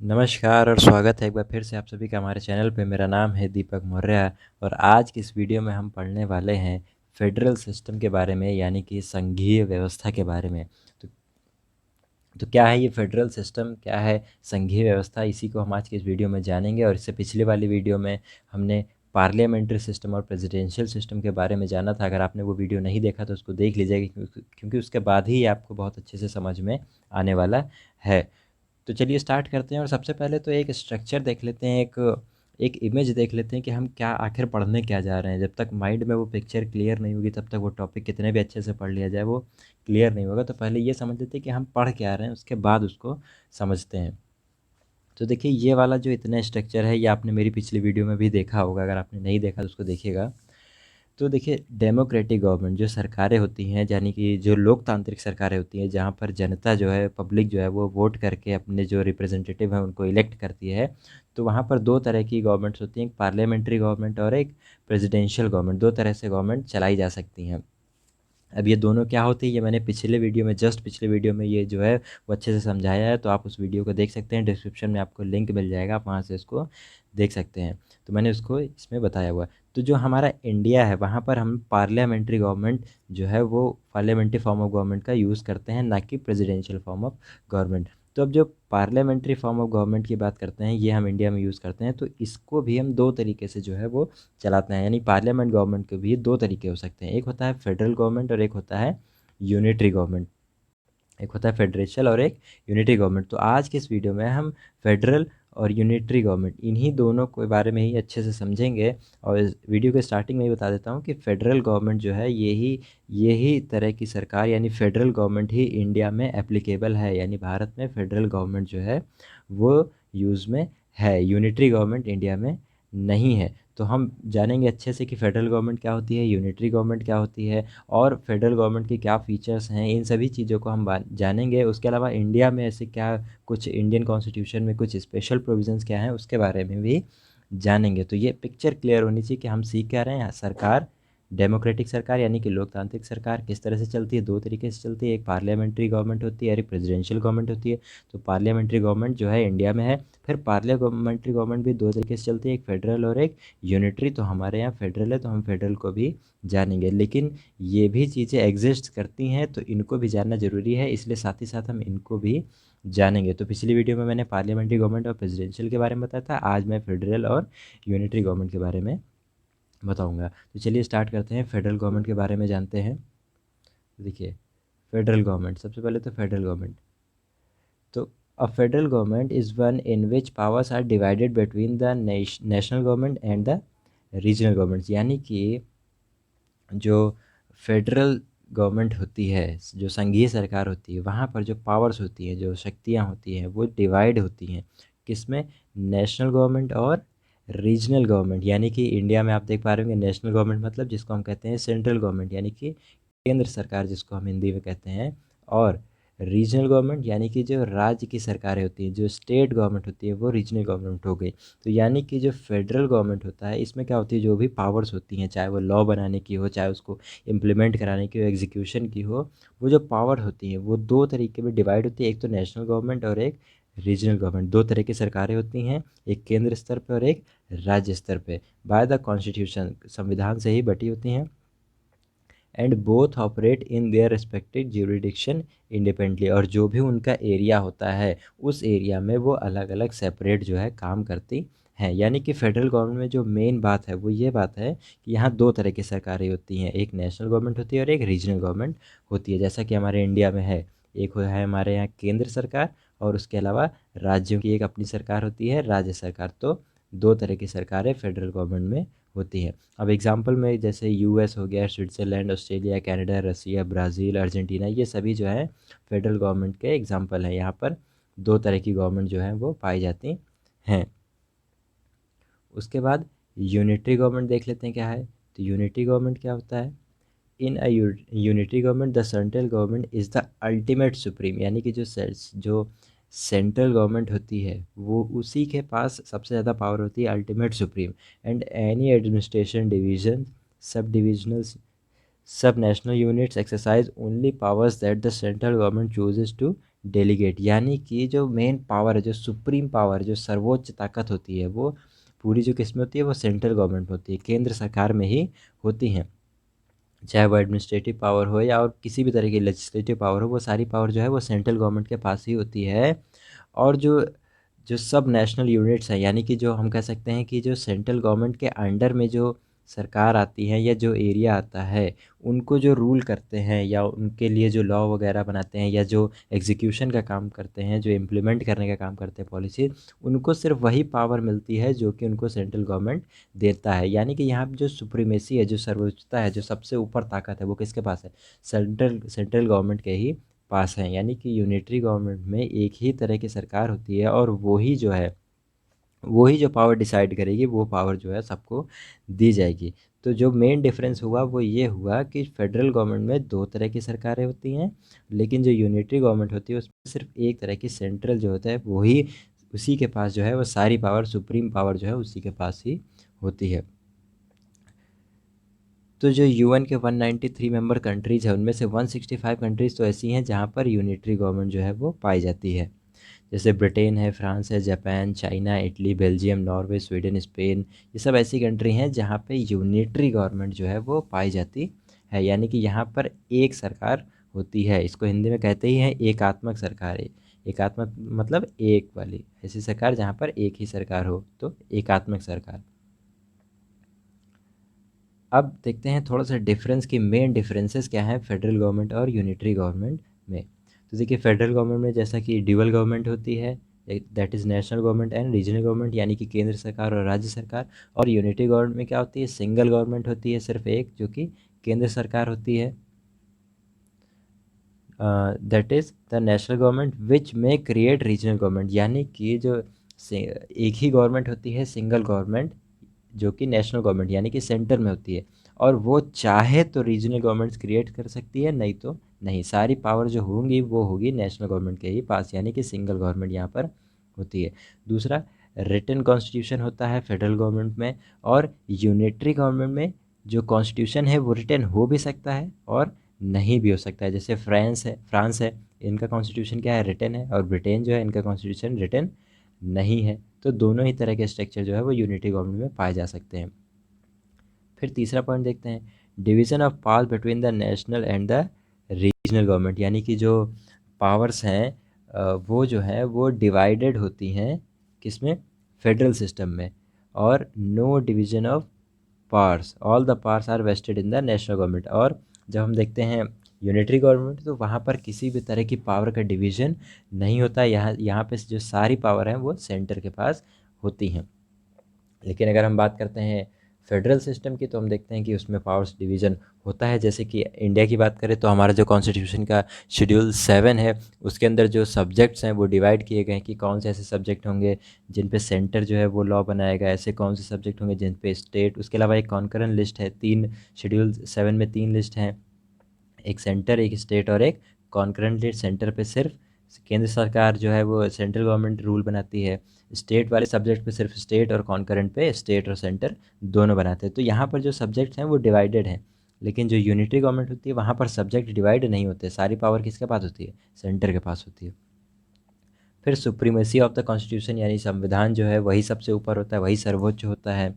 नमस्कार और स्वागत है एक बार फिर से आप सभी का हमारे चैनल पे। मेरा नाम है दीपक मौर्य और आज की इस वीडियो में हम पढ़ने वाले हैं फेडरल सिस्टम के बारे में, यानी कि संघीय व्यवस्था के बारे में। तो तो क्या है ये फेडरल सिस्टम, क्या है संघीय व्यवस्था, इसी को हम आज की इस वीडियो में जानेंगे। और इससे पिछले वाली वीडियो में हमने पार्लियामेंट्री सिस्टम और प्रेसिडेंशियल सिस्टम के बारे में जाना था। अगर आपने वो वीडियो नहीं देखा तो उसको देख लीजिएगा, क्योंकि उसके बाद ही आपको बहुत अच्छे से समझ में आने वाला है। तो चलिए स्टार्ट करते हैं। और सबसे पहले तो एक स्ट्रक्चर देख लेते हैं, एक एक इमेज देख लेते हैं कि हम क्या आखिर पढ़ने क्या जा रहे हैं। जब तक माइंड में वो पिक्चर क्लियर नहीं होगी तब तक वो टॉपिक कितने भी अच्छे से पढ़ लिया जाए वो क्लियर नहीं होगा। तो पहले ये समझ लेते हैं कि हम पढ़ क्या रहे हैं, उसके बाद उसको समझते हैं। तो देखिए, ये वाला जो इतना स्ट्रक्चर है ये आपने मेरी पिछली वीडियो में भी देखा होगा। अगर आपने नहीं देखा तो उसको देखिएगा। तो देखिए, डेमोक्रेटिक गवर्नमेंट जो सरकारें होती हैं, यानी कि जो लोकतांत्रिक सरकारें होती हैं, जहाँ पर जनता जो है, पब्लिक जो है, वो वोट करके अपने जो रिप्रेजेंटेटिव हैं उनको इलेक्ट करती है। तो वहाँ पर दो तरह की गवर्नमेंट्स होती हैं, एक पार्लियामेंट्री गवर्नमेंट और एक प्रेसिडेंशियल गवर्नमेंट। दो तरह से गवर्नमेंट चलाई जा सकती हैं। अब ये दोनों क्या होती है, ये मैंने पिछले वीडियो में, जस्ट पिछले वीडियो में ये जो है वो अच्छे से समझाया है। तो आप उस वीडियो को देख सकते हैं, डिस्क्रिप्शन में आपको लिंक मिल जाएगा, आप वहाँ से इसको देख सकते हैं। तो मैंने उसको इसमें बताया हुआ है। तो जो हमारा इंडिया है वहाँ पर हम पार्लियामेंट्री गवर्नमेंट जो है वो पार्लियामेंट्री फॉर्म ऑफ गवर्नमेंट का यूज़ करते हैं, ना कि प्रेसिडेंशियल फॉर्म ऑफ गवर्नमेंट। तो अब जो पार्लियामेंट्री फॉर्म ऑफ गवर्नमेंट की बात करते हैं, ये हम इंडिया में यूज़ करते हैं। तो इसको भी हम दो तरीके से जो है वो चलाते हैं, यानी पार्लियामेंट गवर्नमेंट के भी दो तरीके हो सकते हैं। एक होता है फेडरल गवर्नमेंट और एक होता है यूनिटरी गवर्नमेंट। एक होता है फेडरेशल और एक यूनिटरी गवर्नमेंट। तो आज के इस वीडियो में हम फेडरल और यूनिटरी गवर्नमेंट, इन्हीं दोनों के बारे में ही अच्छे से समझेंगे। और इस वीडियो के स्टार्टिंग में ही बता देता हूँ कि फेडरल गवर्नमेंट जो है यही तरह की सरकार, यानी फेडरल गवर्नमेंट ही इंडिया में एप्लीकेबल है, यानी भारत में फेडरल गवर्नमेंट जो है वो यूज़ में है, यूनिटरी गवर्नमेंट इंडिया में नहीं है। तो हम जानेंगे अच्छे से कि फेडरल गवर्नमेंट क्या होती है, यूनिटरी गवर्नमेंट क्या होती है, और फेडरल गवर्नमेंट के क्या फ़ीचर्स हैं। इन सभी चीज़ों को हम जानेंगे। उसके अलावा इंडिया में ऐसे क्या कुछ, इंडियन कॉन्स्टिट्यूशन में कुछ स्पेशल प्रोविज़न्स क्या हैं उसके बारे में भी जानेंगे। तो ये पिक्चर क्लियर होनी चाहिए कि हम सीख क्या रहे हैं। सरकार, डेमोक्रेटिक सरकार यानी कि लोकतांत्रिक सरकार किस तरह से चलती है, दो तरीके से चलती है। एक पार्लियामेंट्री गवर्नमेंट होती है और एक प्रेसिडेंशियल गवर्नमेंट होती है। तो पार्लियामेंट्री गवर्नमेंट जो है इंडिया में है। फिर पार्लियामेंट्री गवर्नमेंट भी दो तरीके से चलती है, एक फेडरल और एक यूनिटरी। तो हमारे यहाँ फेडरल है तो हम फेडरल को भी जानेंगे। लेकिन ये भी चीज़ें एग्जिस्ट करती हैं तो इनको भी जानना ज़रूरी है, इसलिए साथ ही साथ हम इनको भी जानेंगे। तो पिछली वीडियो में मैंने पार्लियामेंट्री गवर्नमेंट और प्रेसिडेंशियल के बारे में बताया था, आज मैं फेडरल और यूनिटरी गवर्नमेंट के बारे में बताऊंगा। तो चलिए स्टार्ट करते हैं, फेडरल गवर्नमेंट के बारे में जानते हैं। देखिए, फेडरल गवर्नमेंट, सबसे पहले तो फेडरल गवर्नमेंट। तो a federal government is one in which powers are divided between the national government and the regional governments. यानी कि जो फेडरल गवर्नमेंट होती है, जो संघीय सरकार होती है, वहाँ पर जो पावर्स होती हैं, जो शक्तियाँ होती हैं, वो डिवाइड होती हैं किसमें, नेशनल गवर्नमेंट और रीजनल गवर्नमेंट। यानी कि इंडिया में आप देख पा रहे होंगे, नेशनल गवर्नमेंट मतलब जिसको हम कहते हैं सेंट्रल गवर्नमेंट, यानी कि केंद्र सरकार जिसको हम हिंदी में कहते हैं। और रीजनल गवर्नमेंट यानी कि जो राज्य की सरकारें होती हैं, जो स्टेट गवर्नमेंट होती है, वो रीजनल गवर्नमेंट हो गई। तो यानी कि जो फेडरल गवर्नमेंट होता है इसमें क्या होती है, जो भी पावर्स होती हैं, चाहे वो लॉ बनाने की हो, चाहे उसको इम्प्लीमेंट कराने की हो, एग्जीक्यूशन की हो, वो जो पावर होती हैं वो दो तरीके में डिवाइड होती है। एक तो नेशनल गवर्नमेंट और एक रीजनल गवर्नमेंट। दो तरह की सरकारें होती हैं, एक केंद्र स्तर पर और एक राज्य स्तर पे। बाय द कॉन्स्टिट्यूशन, संविधान से ही बटी होती हैं। And both operate in their respective jurisdiction independently. और जो भी उनका एरिया होता है उस एरिया में वो अलग अलग सेपरेट जो है काम करती हैं। यानी कि फेडरल गवर्नमेंट में जो मेन बात है वो ये बात है कि यहाँ दो तरह की सरकारें होती हैं, एक नेशनल गवर्नमेंट होती है और एक रीजनल गवर्नमेंट होती है, जैसा कि हमारे इंडिया में है। एक है हमारे यहाँ केंद्र सरकार और उसके अलावा राज्यों की एक अपनी सरकार होती है, राज्य सरकार। तो दो तरह की सरकारें फेडरल गवर्नमेंट में होती हैं। अब एग्जांपल में जैसे यूएस हो गया, स्विट्ज़रलैंड, ऑस्ट्रेलिया, कनाडा, रसिया, ब्राज़ील, अर्जेंटीना, ये सभी जो है फेडरल गवर्नमेंट के एग्जांपल हैं। यहाँ पर दो तरह की गवर्नमेंट जो है वो पाई जाती हैं। उसके बाद यूनिटरी गवर्नमेंट देख लेते हैं क्या है। तो यूनिटरी गवर्नमेंट क्या होता है, in a unitary government the central government is the ultimate supreme. यानी कि जो सेंट्रल गवर्नमेंट होती है वो उसी के पास सबसे ज़्यादा पावर होती है, ultimate supreme. And any administration division, sub divisional, sub national units exercise only powers that the central government chooses to delegate, यानी कि जो मेन पावर है, जो सुप्रीम पावर, जो सर्वोच्च ताकत होती है, वो पूरी जो किस्म होती है वो सेंट्रल गवर्नमेंट होती है, केंद्र सरकार में ही होती हैं। चाहे वो एडमिनिस्ट्रेटिव पावर हो या और किसी भी तरह की लेजिस्लेटिव पावर हो, वो सारी पावर जो है वो सेंट्रल गवर्नमेंट के पास ही होती है। और जो जो सब नेशनल यूनिट्स हैं, यानी कि जो हम कह सकते हैं कि जो सेंट्रल गवर्नमेंट के अंडर में जो सरकार आती है या जो एरिया आता है, उनको जो रूल करते हैं या उनके लिए जो लॉ वगैरह बनाते हैं या जो एग्जीक्यूशन का काम करते हैं, जो इम्प्लीमेंट करने का काम करते हैं पॉलिसी, उनको सिर्फ वही पावर मिलती है जो कि उनको सेंट्रल गवर्नमेंट देता है। यानी कि यहाँ पे जो सुप्रीमेसी है, जो सर्वोच्चता है, जो सबसे ऊपर ताकत है, वो किसके पास है? सेंट्रल गवर्नमेंट के ही पास हैं। यानी कि यूनिटरी गवर्नमेंट में एक ही तरह की सरकार होती है और वही जो है, वही जो पावर डिसाइड करेगी, वो पावर जो है सबको दी जाएगी। तो जो मेन डिफरेंस हुआ वो ये हुआ कि फेडरल गवर्नमेंट में दो तरह की सरकारें होती हैं, लेकिन जो यूनिटरी गवर्नमेंट होती है उसमें सिर्फ एक तरह की, सेंट्रल जो होता है वही, उसी के पास जो है वो सारी पावर, सुप्रीम पावर जो है उसी के पास ही होती है। तो जो यूएन के 193 मेंबर कंट्रीज़ हैं, उनमें से 165 कंट्रीज़ तो ऐसी हैं जहाँ पर यूनिटरी गवर्नमेंट जो है वो पाई जाती है। जैसे ब्रिटेन है, फ्रांस है, Japan, China, Italy, Belgium, Norway, Sweden, Spain, ये सब ऐसी कंट्री हैं जहाँ पे यूनिटरी गवर्नमेंट जो है वो पाई जाती है। यानी कि यहाँ पर एक सरकार होती है। इसको हिंदी में कहते ही हैं एकात्मक सरकार है। एकात्मक मतलब एक वाली ऐसी सरकार जहाँ पर एक ही सरकार हो, तो एकात्मक सरकार। अब देखते हैं थोड़ा सा डिफरेंस की मेन डिफरेंसेस क्या हैं फेडरल गवर्नमेंट और यूनिटरी गवर्नमेंट में। तो देखिए फेडरल गवर्नमेंट में जैसा कि ड्यूअल गवर्नमेंट होती है, that is national government and regional government, यानी कि केंद्र सरकार और राज्य सरकार। और यूनिटरी गवर्नमेंट में क्या होती है? सिंगल गवर्नमेंट होती है, सिर्फ एक, जो कि केंद्र सरकार होती है। That is the national government which में क्रिएट रीजनल गवर्नमेंट, यानी कि जो एक ही गवर्नमेंट होती है, सिंगल गवर्नमेंट, जो कि नेशनल गवर्नमेंट यानी कि सेंटर में होती है, और वो चाहे तो रीजनल गवर्नमेंट्स क्रिएट कर सकती है, नहीं तो नहीं। सारी पावर जो होंगी वो होगी नेशनल गवर्नमेंट के ही पास, यानी कि सिंगल गवर्नमेंट यहाँ पर होती है। दूसरा, रिटन कॉन्स्टिट्यूशन होता है फेडरल गवर्नमेंट में, और यूनिटरी गवर्नमेंट में जो कॉन्स्टिट्यूशन है वो रिटन हो भी सकता है और नहीं भी हो सकता है। जैसे फ्रांस है, इनका कॉन्स्टिट्यूशन क्या है? रिटन है। और ब्रिटेन जो है, इनका कॉन्स्टिट्यूशन रिटन नहीं है। तो दोनों ही तरह के स्ट्रक्चर जो है वो यूनिटी गवर्नमेंट में पाए जा सकते हैं। फिर तीसरा पॉइंट देखते हैं, division of power between the national and the regional government, यानी कि जो पावर्स हैं वो जो है वो डिवाइडेड होती हैं किसमें? फेडरल सिस्टम में। और no division of powers, all the powers are vested in the national government. और जब हम देखते हैं यूनिटरी गवर्नमेंट, तो वहाँ पर किसी भी तरह की पावर का डिवीज़न नहीं होता। यहाँ पे जो सारी पावर हैं वो सेंटर के पास होती हैं। लेकिन अगर हम बात करते हैं फेडरल सिस्टम की, तो हम देखते हैं कि उसमें पावर्स डिवीज़न होता है। जैसे कि इंडिया की बात करें तो हमारा जो कॉन्स्टिट्यूशन का शेड्यूल 7 है, उसके अंदर जो सब्जेक्ट्स हैं वो डिवाइड किए गए हैं कि कौन से ऐसे सब्जेक्ट होंगे जिन पे सेंटर जो है वो लॉ बनाएगा, ऐसे कौन से सब्जेक्ट होंगे जिन पे स्टेट। उसके अलावा एक कॉन्करेंट लिस्ट है, तीन, शेड्यूल 7 में 3 लिस्ट हैं, एक सेंटर, एक स्टेट और एक कॉन्करेंट लिस्ट। सेंटर पे सिर्फ केंद्र सरकार जो है वो सेंट्रल गवर्नमेंट रूल बनाती है, स्टेट वाले सब्जेक्ट पे सिर्फ स्टेट, और कॉन्करेंट पे स्टेट और सेंटर दोनों बनाते हैं। तो यहाँ पर जो सब्जेक्ट्स हैं वो डिवाइडेड हैं। लेकिन जो यूनिटरी गवर्नमेंट होती है वहाँ पर सब्जेक्ट डिवाइड नहीं होते, सारी पावर किसके पास होती है? सेंटर के पास होती है। फिर सुप्रीमेसी ऑफ द कॉन्स्टिट्यूशन, यानी संविधान जो है वही सबसे ऊपर होता है, वही सर्वोच्च होता है।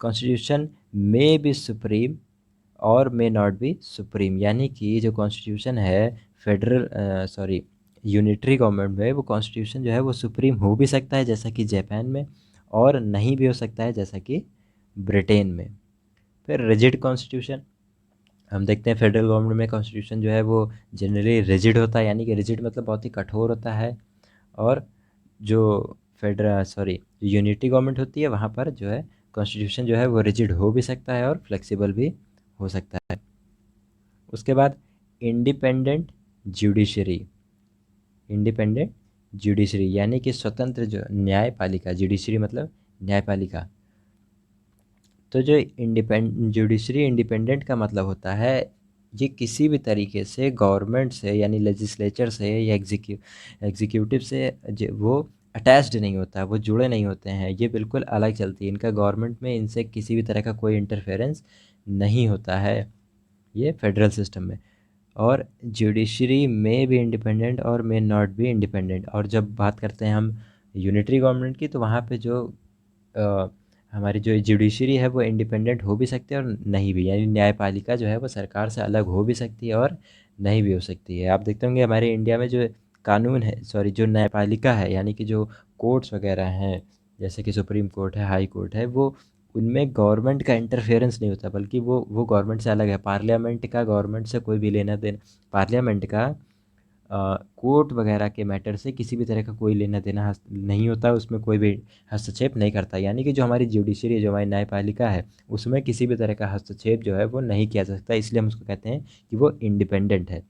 कॉन्स्टिट्यूशन मे बी सुप्रीम और मे नॉट बी सुप्रीम, यानी कि जो कॉन्स्टिट्यूशन है फेडरल सॉरी यूनिटरी गवर्नमेंट में, वो कॉन्स्टिट्यूशन जो है वो सुप्रीम हो भी सकता है जैसा कि जापान में, और नहीं भी हो सकता है जैसा कि ब्रिटेन में। फिर रिजिड कॉन्स्टिट्यूशन, हम देखते हैं फेडरल गवर्नमेंट में कॉन्स्टिट्यूशन जो है वो जनरली रिजिड होता है, यानी कि रिजिड मतलब बहुत ही कठोर होता है। और जो फेडरल सॉरी यूनिटी गवर्नमेंट होती है वहाँ पर जो है कॉन्स्टिट्यूशन जो है वो रिजिड हो भी सकता है और फ्लेक्सिबल भी हो सकता है। उसके बाद इंडिपेंडेंट जुडिशरी, इंडिपेंडेंट जुडिशरी यानी कि स्वतंत्र जो न्यायपालिका, जुडिशरी मतलब न्यायपालिका। तो जो जुडिशरी इंडिपेंडेंट का मतलब होता है, ये किसी भी तरीके से गवर्नमेंट से यानी लेजिस्लेचर से या एग्जीक्यूटिव से वो अटैच्ड नहीं होता, वो जुड़े नहीं होते हैं, ये बिल्कुल अलग चलती है। इनका गवर्नमेंट में इनसे किसी भी तरह का कोई इंटरफेरेंस नहीं होता है, ये फेडरल सिस्टम में। और जुडिशरी में भी इंडिपेंडेंट और मे नॉट भी इंडिपेंडेंट। और जब बात करते हैं हम यूनिटरी गवर्नमेंट की, तो वहाँ पे जो अ, हमारी जो जुडिशरी है वो इंडिपेंडेंट हो भी सकती है और नहीं भी, यानी न्यायपालिका जो है वो सरकार से अलग हो भी सकती है और नहीं भी हो सकती है। आप देखते होंगे हमारे इंडिया में जो कानून है, सॉरी, जो न्यायपालिका है, यानी कि जो कोर्ट्स वगैरह हैं, जैसे कि सुप्रीम कोर्ट है, हाई कोर्ट है, वो उनमें गवर्नमेंट का इंटरफेरेंस नहीं होता, बल्कि वो गवर्नमेंट से अलग है। पार्लियामेंट का गवर्नमेंट से कोई भी लेना देना, पार्लियामेंट का कोर्ट वगैरह के मैटर से किसी भी तरह का कोई लेना देना नहीं होता, उसमें कोई भी हस्तक्षेप नहीं करता। यानी कि जो हमारी जुडिशरी है, जो हमारी न्यायपालिका है, उसमें किसी भी तरह का हस्तक्षेप जो है वो नहीं किया जा सकता, इसलिए हम उसको कहते हैं कि वो इंडिपेंडेंट है।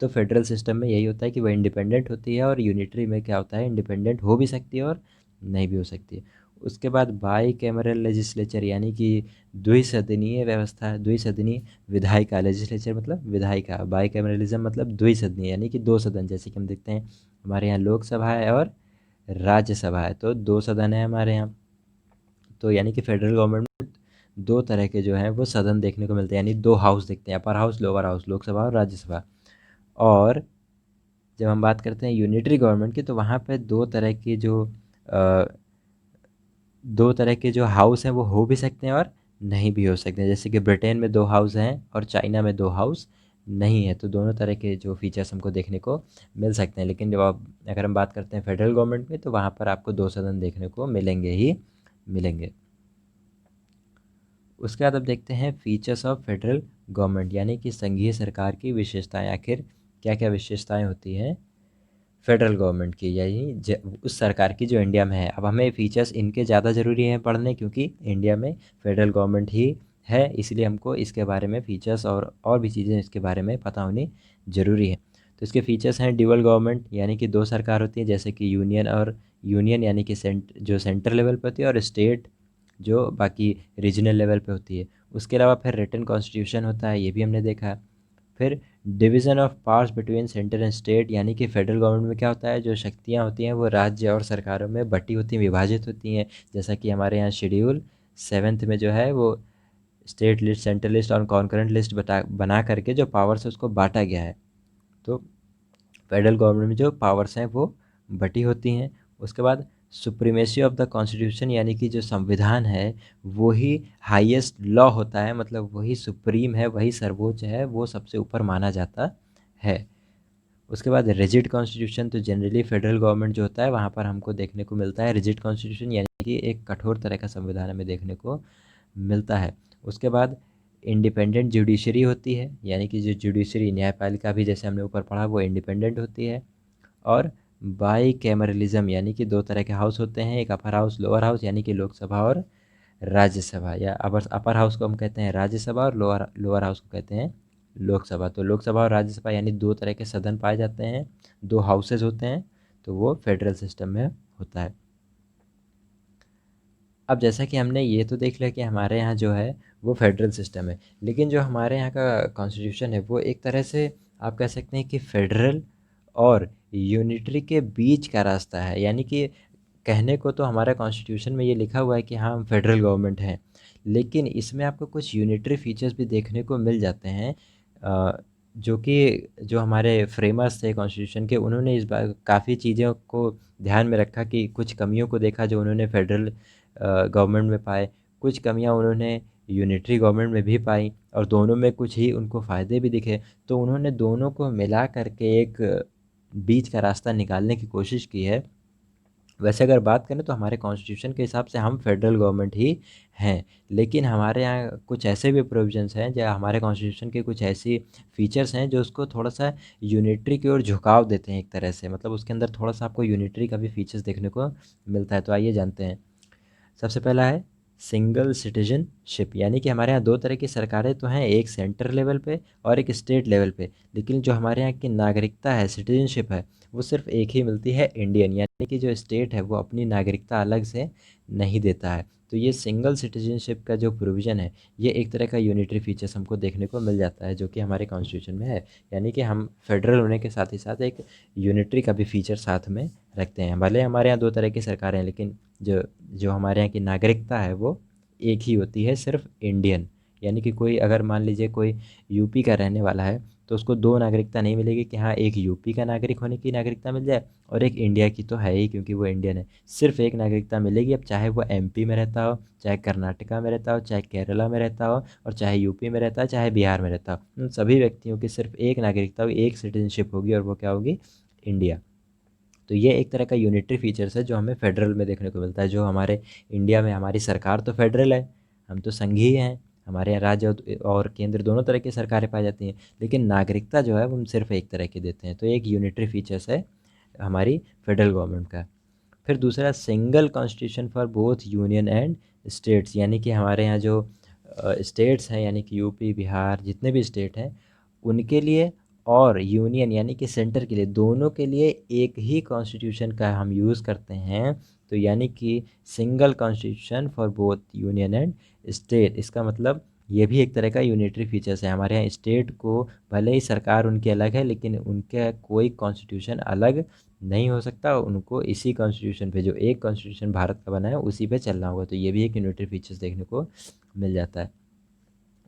तो फेडरल सिस्टम में यही होता है कि वह इंडिपेंडेंट होती है, और यूनिटरी में क्या होता है, इंडिपेंडेंट हो भी सकती है और नहीं भी हो सकती है। उसके बाद बाई कैमरल लेजिस्लेचर, यानी कि द्विसदनीय व्यवस्था, द्विसदनीय विधायिका, लेजिस्लेचर मतलब विधायिका, बाई कैमरलिज्म मतलब द्विसदनीय, यानी कि दो सदन। जैसे कि हम देखते हैं हमारे यहाँ लोकसभा है और राज्यसभा है, तो दो सदन है हमारे यहाँ। तो यानी कि फेडरल गवर्नमेंट में दो तरह के जो हैं वो सदन देखने को मिलते हैं, यानी दो हाउस देखते हैं, upper house, lower house, Lok Sabha और राज्यसभा। और जब हम बात करते हैं यूनिटरी गवर्नमेंट की, तो वहाँ पे अ, दो तरह के जो हाउस हैं वो हो भी सकते हैं और नहीं भी हो सकते हैं। जैसे कि ब्रिटेन में दो हाउस हैं और चाइना में दो हाउस नहीं है, तो दोनों तरह के जो फीचर्स हमको देखने को मिल सकते हैं। लेकिन जब आप अगर हम बात करते हैं फेडरल गवर्नमेंट में, तो वहाँ पर आपको दो सदन देखने को मिलेंगे ही मिलेंगे। उसके बाद अब देखते हैं फीचर्स ऑफ फेडरल गवर्नमेंट, यानी कि संघीय सरकार की विशेषताएं। आखिर क्या क्या विशेषताएं होती हैं फेडरल गवर्नमेंट की, यही उस सरकार की जो इंडिया में है। अब हमें फीचर्स इनके ज़्यादा ज़रूरी हैं पढ़ने, क्योंकि इंडिया में फेडरल गवर्नमेंट ही है, इसलिए हमको इसके बारे में फीचर्स और भी चीज़ें इसके बारे में पता होनी ज़रूरी है। तो इसके फीचर्स हैं ड्यूअल गवर्नमेंट, यानी कि दो सरकार होती है, जैसे कि यूनियन यानी कि जो सेंटर लेवल पर होती है, और स्टेट जो बाकी रीजनल लेवल पे होती है। उसके अलावा फिर रिटन कॉन्स्टिट्यूशन होता है, ये भी हमने देखा है। फिर division of powers between centre and state, यानी कि फेडरल गवर्नमेंट में क्या होता है, जो शक्तियाँ होती हैं वो राज्य और सरकारों में बटी होती हैं, विभाजित होती हैं। जैसा कि हमारे यहाँ शेड्यूल 7 में जो है वो स्टेट लिस्ट, सेंट्रल लिस्ट और कॉन्करेंट लिस्ट बना करके जो पावर्स है उसको बांटा गया है। तो फेडरल गवर्नमेंट में जो पावर्स हैं वो बटी होती हैं। उसके बाद सुप्रीमेसी ऑफ द कॉन्स्टिट्यूशन, यानी कि जो संविधान है वही हाईएस्ट लॉ होता है, मतलब वही सुप्रीम है, वही सर्वोच्च है, वो सबसे ऊपर माना जाता है। उसके बाद रिजिड कॉन्स्टिट्यूशन, तो जनरली फेडरल गवर्नमेंट जो होता है वहाँ पर हमको देखने को मिलता है रिजिड कॉन्स्टिट्यूशन, यानी कि एक कठोर तरह का संविधान हमें देखने को मिलता है। उसके बाद इंडिपेंडेंट जुडिशरी होती है, यानी कि जो जुडिशरी न्यायपालिका भी जैसे हमने ऊपर पढ़ा वो इंडिपेंडेंट होती है। और बाई कैमरलिज्म, यानी कि दो तरह के हाउस होते हैं, एक अपर हाउस, लोअर हाउस, यानी कि लोकसभा और राज्यसभा, या अपर हाउस को हम कहते हैं राज्यसभा और लोअर लोअर हाउस को कहते हैं लोकसभा। तो लोकसभा और राज्यसभा यानी दो तरह के सदन पाए जाते हैं, दो हाउसेज होते हैं, तो वो फेडरल सिस्टम में होता है। अब जैसा कि हमने ये तो देख लिया कि हमारे यहाँ जो है वो फेडरल सिस्टम है, लेकिन जो हमारे यहाँ का कॉन्स्टिट्यूशन है वो एक तरह से आप कह सकते हैं कि फेडरल और यूनिटरी के बीच का रास्ता है। यानी कि कहने को तो हमारे कॉन्स्टिट्यूशन में ये लिखा हुआ है कि हाँ हम फेडरल गवर्नमेंट हैं, लेकिन इसमें आपको कुछ यूनिटरी फीचर्स भी देखने को मिल जाते हैं, जो हमारे फ्रेमर्स थे कॉन्स्टिट्यूशन के, उन्होंने इस बार काफ़ी चीज़ों को ध्यान में रखा, कि कुछ कमियों को देखा जो उन्होंने फेडरल गवर्नमेंट में पाए, कुछ कमियां उन्होंने यूनिटरी गवर्नमेंट में भी पाई, और दोनों में कुछ ही उनको फ़ायदे भी दिखे। तो उन्होंने दोनों को मिला करके एक बीच का रास्ता निकालने की कोशिश की है। वैसे अगर बात करें तो हमारे कॉन्स्टिट्यूशन के हिसाब से हम फेडरल गवर्नमेंट ही हैं, लेकिन हमारे यहाँ कुछ ऐसे भी प्रोविजंस हैं, जो हमारे कॉन्स्टिट्यूशन के कुछ ऐसी फीचर्स हैं जो उसको थोड़ा सा यूनिटरी की ओर झुकाव देते हैं एक तरह से, मतलब उसके अंदर थोड़ा सा आपको यूनिटरी का भी फीचर्स देखने को मिलता है। तो आइए जानते हैं। सबसे पहला है सिंगल सिटीजनशिप, यानी कि हमारे यहाँ दो तरह की सरकारें तो हैं, एक सेंटर लेवल पे और एक स्टेट लेवल पे, लेकिन जो हमारे यहाँ की नागरिकता है, सिटीजनशिप है, वो सिर्फ एक ही मिलती है, इंडियन। यानी कि जो स्टेट है वो अपनी नागरिकता अलग से नहीं देता है। तो ये सिंगल सिटीजनशिप का जो प्रोविज़न है, ये एक तरह का यूनिटरी फीचर्स हमको देखने को मिल जाता है, जो कि हमारे कॉन्स्टिट्यूशन में है। यानी कि हम फेडरल होने के साथ ही साथ एक यूनिटरी का भी फीचर साथ में रखते हैं। भले हमारे यहाँ दो तरह की सरकारें हैं, लेकिन जो जो हमारे यहाँ की नागरिकता है वो एक ही होती है, सिर्फ इंडियन, यानी कि कोई अगर मान लीजिए कोई यूपी का रहने वाला है तो उसको दो नागरिकता नहीं मिलेगी कि हाँ एक यूपी का नागरिक होने की नागरिकता मिल जाए और एक इंडिया की, तो है ही क्योंकि वो इंडियन है। सिर्फ एक नागरिकता मिलेगी, अब चाहे वो एमपी में रहता हो, चाहे कर्नाटका में रहता हो, चाहे केरला में रहता हो, और चाहे यूपी में रहता हो, चाहे बिहार में रहता हो, उन सभी व्यक्तियों की सिर्फ एक नागरिकता होगी, एक सिटीजनशिप होगी, और वो क्या होगी? इंडिया। तो ये एक तरह का यूनिटरी फीचर्स है जो हमें फेडरल में देखने को मिलता है। जो हमारे इंडिया में हमारी सरकार तो फेडरल है, हम तो संघीय हैं, हमारे यहाँ राज्य और केंद्र दोनों तरह की सरकारें पाई जाती हैं, लेकिन नागरिकता जो है वो हम सिर्फ एक तरह की देते हैं। तो एक यूनिटरी फीचर्स है हमारी फेडरल गवर्नमेंट का। फिर दूसरा, single constitution for both union and states, यानी कि हमारे यहाँ जो स्टेट्स हैं यानी कि यूपी बिहार जितने भी स्टेट हैं उनके लिए, और यूनियन यानी कि सेंटर के लिए, दोनों के लिए एक ही कॉन्स्टिट्यूशन का हम यूज़ करते हैं। तो यानी कि single constitution for both union and state, इसका मतलब ये भी एक तरह का यूनिटरी फीचर्स है। हमारे यहाँ स्टेट को भले ही सरकार उनकी अलग है, लेकिन उनका कोई कॉन्स्टिट्यूशन अलग नहीं हो सकता, उनको इसी कॉन्स्टिट्यूशन पे, जो एक कॉन्स्टिट्यूशन भारत का बना है उसी पे चलना होगा। तो ये भी एक यूनिटरी फीचर्स देखने को मिल जाता है।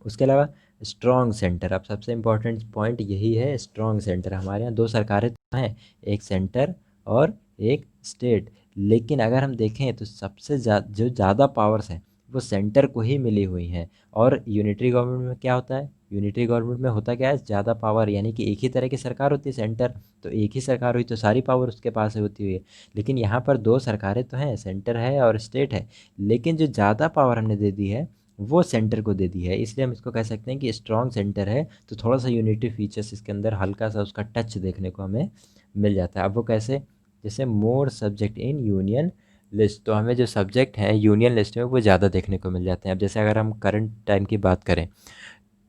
उसके अलावा स्ट्रॉन्ग सेंटर, अब सबसे इम्पोर्टेंट पॉइंट यही है, स्ट्रॉन्ग सेंटर। हमारे यहाँ दो सरकारें तो हैं, एक सेंटर और एक स्टेट, लेकिन अगर हम देखें तो सबसे जो ज़्यादा पावर्स हैं वो सेंटर को ही मिली हुई हैं। और यूनिटरी गवर्नमेंट में क्या होता है? यूनिटरी गवर्नमेंट में होता क्या है? ज़्यादा पावर, यानी कि एक ही तरह की सरकार होती है, सेंटर तो एक ही सरकार हुई तो सारी पावर उसके पास होती हुई है। लेकिन यहाँ पर दो सरकारें तो हैं, सेंटर है और स्टेट है, लेकिन जो ज़्यादा पावर हमने दे दी है वो सेंटर को दे दी है, इसलिए हम इसको कह सकते हैं कि स्ट्रॉन्ग सेंटर है। तो थोड़ा सा यूनिटी फीचर्स इसके अंदर हल्का सा उसका टच देखने को हमें मिल जाता है। अब वो कैसे? जैसे more subject in union list, तो हमें जो सब्जेक्ट हैं यूनियन लिस्ट में वो ज़्यादा देखने को मिल जाते हैं। अब जैसे अगर हम करंट टाइम की बात करें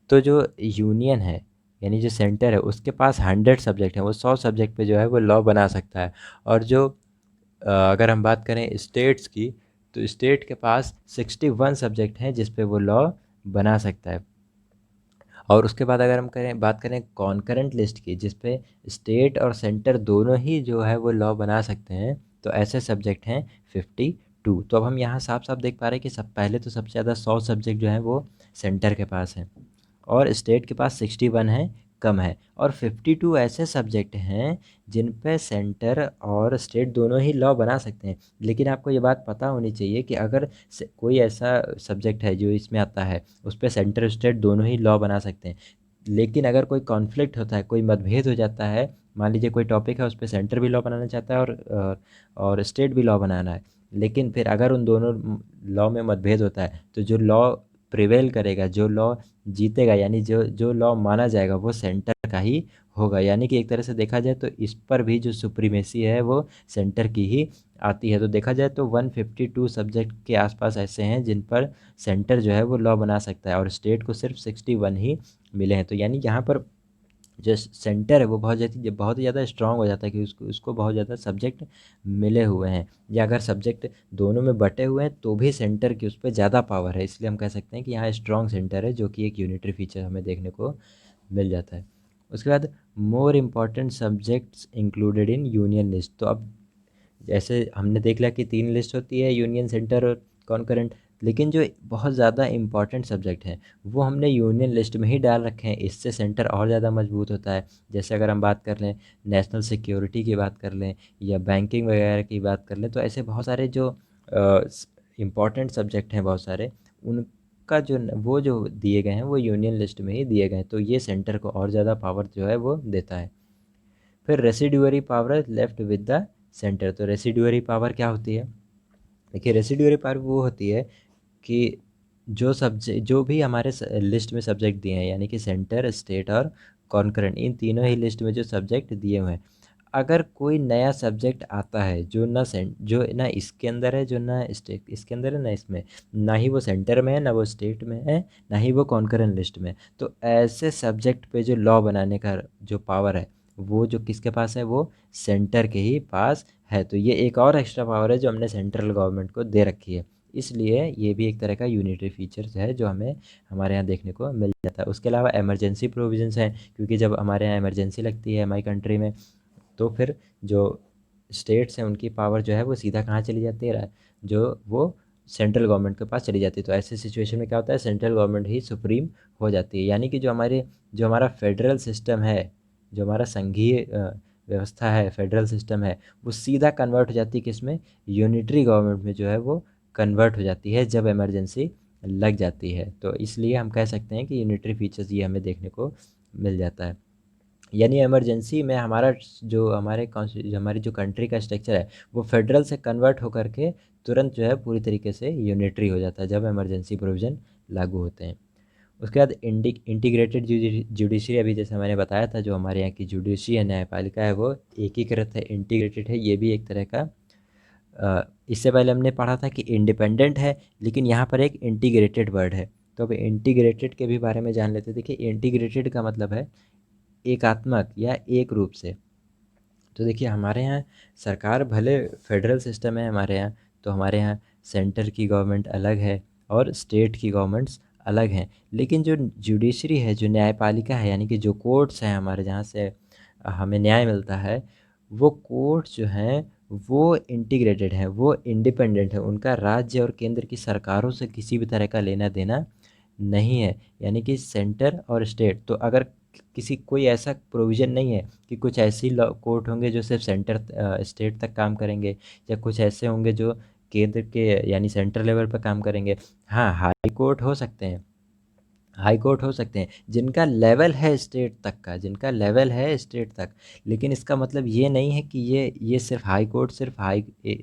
तो जो यूनियन है यानी जो सेंटर है उसके पास 100 सब्जेक्ट हैं, वो 100 सब्जेक्ट पे जो है वो लॉ बना सकता है। और जो अगर हम बात करें स्टेट्स की, तो स्टेट के पास 61 सब्जेक्ट हैं जिस पे वो लॉ बना सकता है। और उसके बाद अगर हम बात करें कॉन्करेंट लिस्ट की, जिस पे स्टेट और सेंटर दोनों ही जो है वो लॉ बना सकते हैं, तो ऐसे सब्जेक्ट हैं 52। तो अब हम यहाँ साफ साफ देख पा रहे हैं कि पहले तो सबसे ज़्यादा 100 सब्जेक्ट जो हैं वो सेंटर के पास हैं, और स्टेट के पास 61 है, कम है। और 52 ऐसे सब्जेक्ट हैं जिन पे सेंटर और स्टेट दोनों ही लॉ बना सकते हैं। लेकिन आपको ये बात पता होनी चाहिए कि अगर कोई ऐसा सब्जेक्ट है जो इसमें आता है उस पे सेंटर स्टेट दोनों ही लॉ बना सकते हैं, लेकिन अगर कोई कॉन्फ्लिक्ट होता है, कोई मतभेद हो जाता है, मान लीजिए कोई टॉपिक है उस पर सेंटर भी लॉ बनाना चाहता है और स्टेट भी लॉ बनाना है, लेकिन फिर अगर उन दोनों लॉ में मतभेद होता है तो जो लॉ प्रिवेल करेगा, जो लॉ जीतेगा, यानी जो जो लॉ माना जाएगा वो सेंटर का ही होगा। यानी कि एक तरह से देखा जाए तो इस पर भी जो सुप्रीमेसी है वो सेंटर की ही आती है। तो देखा जाए तो 152 सब्जेक्ट के आसपास ऐसे हैं जिन पर सेंटर जो है वो लॉ बना सकता है, और स्टेट को सिर्फ 61 ही मिले हैं। तो यानी यहाँ पर जो सेंटर है वो बहुत ज़्यादा स्ट्रांग हो जाता है कि उसको उसको बहुत ज़्यादा सब्जेक्ट मिले हुए हैं, या अगर सब्जेक्ट दोनों में बटे हुए हैं तो भी सेंटर की उस पर ज़्यादा पावर है। इसलिए हम कह सकते हैं कि यहाँ स्ट्रॉन्ग सेंटर है, जो कि एक यूनिटरी फीचर हमें देखने को मिल जाता है। उसके बाद more important subjects included in union list. तो अब जैसे हमने देख लिया कि 3 लिस्ट होती है, यूनियन, सेंटर और कॉन्करेंट, लेकिन जो बहुत ज़्यादा इंपॉर्टेंट सब्जेक्ट हैं वो हमने यूनियन लिस्ट में ही डाल रखे हैं। इससे सेंटर और ज़्यादा मजबूत होता है। जैसे अगर हम बात कर लें नेशनल सिक्योरिटी की बात कर लें या बैंकिंग वगैरह की बात कर लें, तो ऐसे बहुत सारे जो इम्पॉर्टेंट सब्जेक्ट हैं बहुत सारे, उनका जो वो जो दिए गए हैं वो यूनियन लिस्ट में ही दिए गए हैं। तो ये सेंटर को और ज़्यादा पावर जो है वो देता है। फिर residuary power left with the centre. तो रेसिडुअरी पावर क्या होती है? देखिए, रेसिडुअरी पावर वो होती है कि जो भी हमारे लिस्ट में सब्जेक्ट दिए हैं, यानी कि सेंटर, स्टेट और कॉन्करेंट, इन तीनों ही लिस्ट में जो सब्जेक्ट दिए हुए हैं, अगर कोई नया सब्जेक्ट आता है जो ना इसके अंदर है, जो ना स्टेट इसके अंदर है, ना इसमें, ना ही वो सेंटर में है, ना वो स्टेट में है, ना ही वो कॉन्करेंट लिस्ट में, तो ऐसे सब्जेक्ट पे जो लॉ बनाने का जो पावर है वो जो किसके पास है? वो सेंटर के ही पास है। तो ये एक और एक्स्ट्रा पावर है जो हमने सेंट्रल गवर्नमेंट को दे रखी है। इसलिए ये भी एक तरह का यूनिटरी फीचर्स है जो हमें हमारे यहाँ देखने को मिल जाता है। उसके अलावा इमरजेंसी प्रोविजंस हैं, क्योंकि जब हमारे यहाँ इमरजेंसी लगती है हमारी कंट्री में, तो फिर जो स्टेट्स हैं उनकी पावर जो है वो सीधा कहाँ चली जाती है? जो वो सेंट्रल गवर्नमेंट के पास चली जाती है। तो ऐसे सिचुएशन में क्या होता है, सेंट्रल गवर्नमेंट ही सुप्रीम हो जाती है। यानी कि जो हमारा फेडरल सिस्टम है, जो हमारा संघीय व्यवस्था है, फेडरल सिस्टम है, वो सीधा कन्वर्ट हो जाती है किस में, यूनिटरी गवर्नमेंट में जो है वो कन्वर्ट हो जाती है जब इमरजेंसी लग जाती है। तो इसलिए हम कह सकते हैं कि यूनिटरी फीचर्स ये हमें देखने को मिल जाता है। यानी इमरजेंसी में हमारी जो कंट्री का स्ट्रक्चर है वो फेडरल से कन्वर्ट होकर के तुरंत जो है पूरी तरीके से यूनिटरी हो जाता है जब इमरजेंसी प्रोविज़न लागू होते हैं। उसके बाद इंटीग्रेटेड जुडिशरी, अभी जैसे मैंने बताया था, जो हमारे यहाँ की जुडिशरी है, न्यायपालिका है, वो एकीकृत है, इंटीग्रेटेड है। ये भी एक तरह का इससे पहले हमने पढ़ा था कि इंडिपेंडेंट है, लेकिन यहाँ पर एक इंटीग्रेटेड वर्ड है। तो अब इंटीग्रेटेड के भी बारे में जान लेते हैं। देखिए, इंटीग्रेटेड का मतलब है एकात्मक या एक रूप से। तो देखिए, हमारे यहाँ सरकार भले फेडरल सिस्टम है हमारे यहाँ, तो हमारे यहाँ सेंटर की गवर्नमेंट अलग है और स्टेट की गवर्नमेंट्स अलग हैं, लेकिन जो जुडिशरी है, जो न्यायपालिका है, यानी कि जो कोर्ट्स हैं हमारे, जहाँ से हमें न्याय मिलता है, वो कोर्ट्स जो हैं वो इंटीग्रेटेड हैं, वो इंडिपेंडेंट है। उनका राज्य और केंद्र की सरकारों से किसी भी तरह का लेना देना नहीं है। यानी कि सेंटर और स्टेट, तो अगर किसी कोई ऐसा प्रोविज़न नहीं है कि कुछ ऐसी लॉ कोर्ट होंगे जो सिर्फ स्टेट तक काम करेंगे, या कुछ ऐसे होंगे जो केंद्र के यानी सेंट्रल लेवल पर काम करेंगे। हाँ, हाई कोर्ट हो सकते हैं, हाई कोर्ट हो सकते हैं जिनका लेवल है स्टेट तक का, जिनका लेवल है स्टेट तक। लेकिन इसका मतलब ये नहीं है कि ये सिर्फ हाई कोर्ट सिर्फ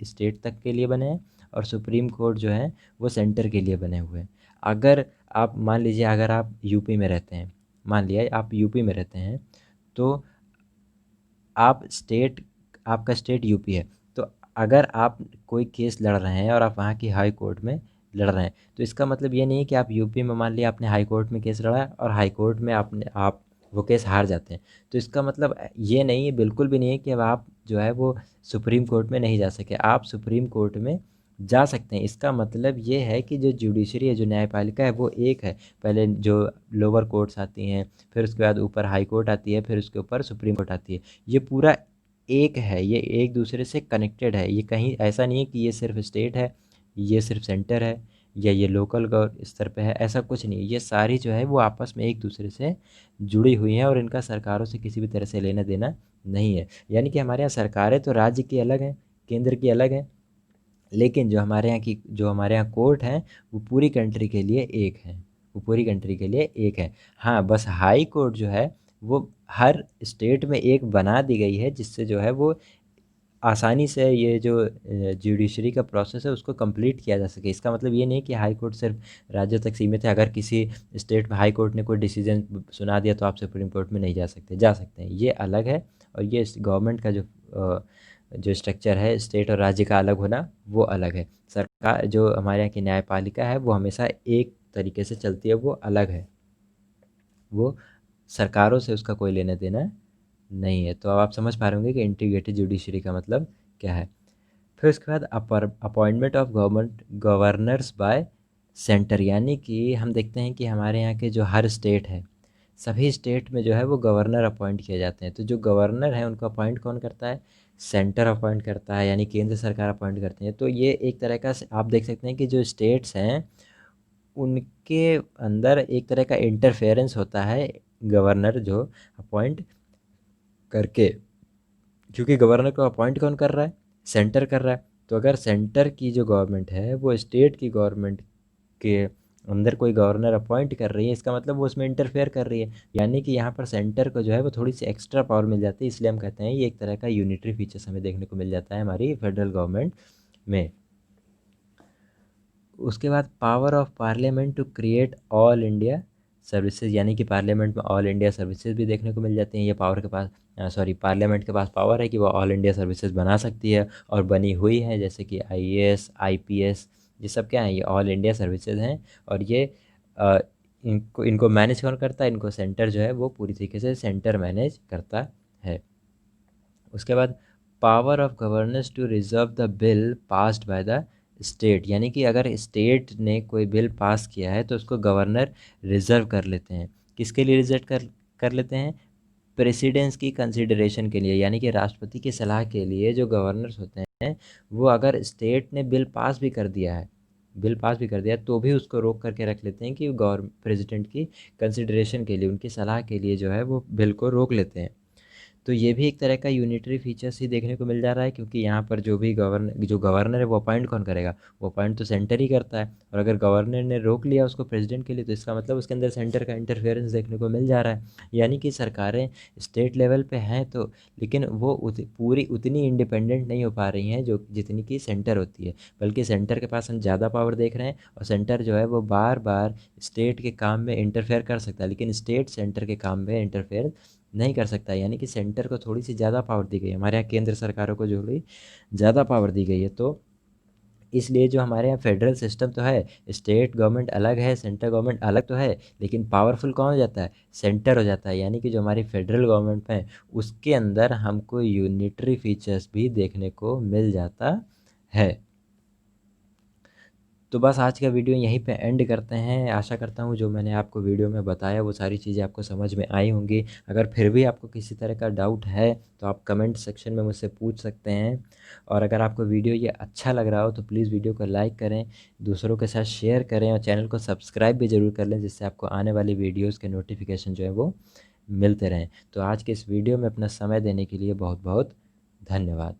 स्टेट तक के लिए बने हैं और सुप्रीम कोर्ट जो है वो सेंटर के लिए बने हुए हैं। अगर आप मान लीजिए, अगर आप यूपी में रहते हैं, मान लिया आप यूपी में रहते हैं, तो आपका स्टेट यूपी है। तो अगर आप कोई केस लड़ रहे हैं और आप वहाँ की हाई कोर्ट में लड़ रहे हैं, तो इसका मतलब ये नहीं है कि आप यूपी में, मान लिया आपने हाई कोर्ट में केस लड़ा और हाई कोर्ट में आप वो केस हार जाते हैं, तो इसका मतलब ये नहीं है, बिल्कुल भी नहीं है कि अब आप जो है वो सुप्रीम कोर्ट में नहीं जा सके। आप सुप्रीम कोर्ट में जा सकते हैं। इसका मतलब ये है कि जो जुडिशरी है, जो न्यायपालिका है, वो एक है। पहले जो लोअर कोर्ट्स आती हैं, फिर उसके बाद ऊपर हाई कोर्ट आती है, फिर उसके ऊपर सुप्रीम कोर्ट आती है। ये पूरा एक है, ये एक दूसरे से कनेक्टेड है। ये कहीं ऐसा नहीं है कि ये सिर्फ स्टेट है, ये सिर्फ सेंटर है, या ये लोकल स्तर पे है, ऐसा कुछ नहीं है। ये सारी जो है वो आपस में एक दूसरे से जुड़ी हुई हैं और इनका सरकारों से किसी भी तरह से लेना देना नहीं है। यानी कि हमारे यहाँ सरकारें तो राज्य की अलग हैं, केंद्र की अलग हैं, लेकिन जो हमारे यहाँ कोर्ट हैं वो पूरी कंट्री के लिए एक है, वो पूरी कंट्री के लिए एक है। हाँ, बस हाई कोर्ट जो है वो हर स्टेट में एक बना दी गई है, जिससे जो है वो आसानी से ये जो जुडिशरी का प्रोसेस है उसको कंप्लीट किया जा सके। इसका मतलब ये नहीं कि हाई कोर्ट सिर्फ राज्यों तक सीमित है। अगर किसी स्टेट में हाई कोर्ट ने कोई डिसीजन सुना दिया तो आप सुप्रीम कोर्ट में नहीं जा सकते, जा सकते हैं, ये अलग है। और ये गवर्नमेंट का जो स्ट्रक्चर है, स्टेट और राज्य का अलग होना, वो अलग है। सरकार जो हमारे यहाँ की न्यायपालिका है वो हमेशा एक तरीके से चलती है, वो अलग है, वो सरकारों से उसका कोई लेना देना नहीं है। तो अब आप समझ पा रहे होंगे कि इंटीग्रेटेड जुडिशरी का मतलब क्या है। फिर उसके बाद appointment of governors bye centre, यानी कि हम देखते हैं कि हमारे यहाँ के जो हर स्टेट है, सभी स्टेट में जो है वो गवर्नर अपॉइंट किए जाते हैं। तो जो गवर्नर है उनको अपॉइंट कौन करता है, सेंटर अपॉइंट करता है, यानी केंद्र सरकार अपॉइंट करती है। तो ये एक तरह का आप देख सकते हैं कि जो स्टेट्स हैं उनके अंदर एक तरह का इंटरफेरेंस होता है गवर्नर जो अपॉइंट करके, क्योंकि गवर्नर को अपॉइंट कौन कर रहा है, सेंटर कर रहा है। तो अगर सेंटर की जो गवर्नमेंट है वो स्टेट की गवर्नमेंट के अंदर कोई गवर्नर अपॉइंट कर रही है, इसका मतलब वो उसमें इंटरफेयर कर रही है। यानी कि यहाँ पर सेंटर को जो है वो थोड़ी सी एक्स्ट्रा पावर मिल जाती है। इसलिए हम कहते हैं ये एक तरह का यूनिटरी फीचर्स हमें देखने को मिल जाता है हमारी फेडरल गवर्नमेंट में। उसके बाद power of parliament to create all India services, यानी कि पार्लियामेंट में ऑल इंडिया सर्विसेज भी देखने को मिल जाती हैं। ये पार्लियामेंट के पास पावर है कि वो ऑल इंडिया सर्विसेज बना सकती है और बनी हुई है, जैसे कि आईएएस, आईपीएस, ये सब क्या है, ये ऑल इंडिया सर्विसेज हैं। और ये अ, इनको मैनेज कौन करता है, इनको सेंटर जो है वो पूरी तरीके से सेंटर मैनेज करता है। उसके बाद power of governance to reserve the bill passed by the state, यानी कि अगर स्टेट ने कोई बिल पास किया है तो उसको गवर्नर रिजर्व कर लेते हैं। किसके लिए रिजर्व कर लेते हैं, प्रेसिडेंस की कंसिडरेशन के लिए, यानी कि राष्ट्रपति की सलाह के लिए जो गवर्नर्स होते हैं, वो अगर स्टेट ने बिल पास भी कर दिया है बिल पास भी कर दिया तो भी उसको रोक करके रख लेते हैं कि गवर्न प्रेसिडेंट की कंसिडरेशन के लिए, उनकी सलाह के लिए जो है वो बिल को रोक लेते हैं। तो ये भी एक तरह का यूनिटरी फीचर्स ही देखने को मिल जा रहा है, क्योंकि यहाँ पर जो गवर्नर है वो अपॉइंट कौन करेगा, वो अपॉइंट तो सेंटर ही करता है। और अगर गवर्नर ने रोक लिया उसको प्रेसिडेंट के लिए, तो इसका मतलब उसके अंदर सेंटर का इंटरफेरेंस देखने को मिल जा रहा है। यानी कि सरकारें स्टेट लेवल पे हैं तो, लेकिन वो पूरी उतनी इंडिपेंडेंट नहीं हो पा रही हैं जो जितनी कि सेंटर होती है। बल्कि सेंटर के पास हम ज़्यादा पावर देख रहे हैं, और सेंटर जो है वो बार बार स्टेट के काम में इंटरफेयर कर सकता है, लेकिन स्टेट सेंटर के काम में इंटरफेयर नहीं कर सकता। यानी कि सेंटर को थोड़ी सी ज़्यादा पावर दी गई है, हमारे यहाँ केंद्र सरकारों को जो थोड़ी ज़्यादा पावर दी गई है। तो इसलिए जो हमारे यहाँ फेडरल सिस्टम तो है, स्टेट गवर्नमेंट अलग है, सेंट्रल गवर्नमेंट अलग तो है, लेकिन पावरफुल कौन हो जाता है, सेंटर हो जाता है। यानी कि जो हमारी फेडरल गवर्नमेंट है उसके अंदर हमको यूनिटरी फीचर्स भी देखने को मिल जाता है। तो बस आज का वीडियो यहीं पे एंड करते हैं। आशा करता हूँ जो मैंने आपको वीडियो में बताया वो सारी चीज़ें आपको समझ में आई होंगी। अगर फिर भी आपको किसी तरह का डाउट है तो आप कमेंट सेक्शन में मुझसे पूछ सकते हैं। और अगर आपको वीडियो ये अच्छा लग रहा हो तो प्लीज़ वीडियो को लाइक करें, दूसरों के साथ शेयर करें, और चैनल को सब्सक्राइब भी ज़रूर कर लें, जिससे आपको आने वाली वीडियोज़ के नोटिफिकेशन जो है वो मिलते रहें। तो आज के इस वीडियो में अपना समय देने के लिए बहुत बहुत धन्यवाद।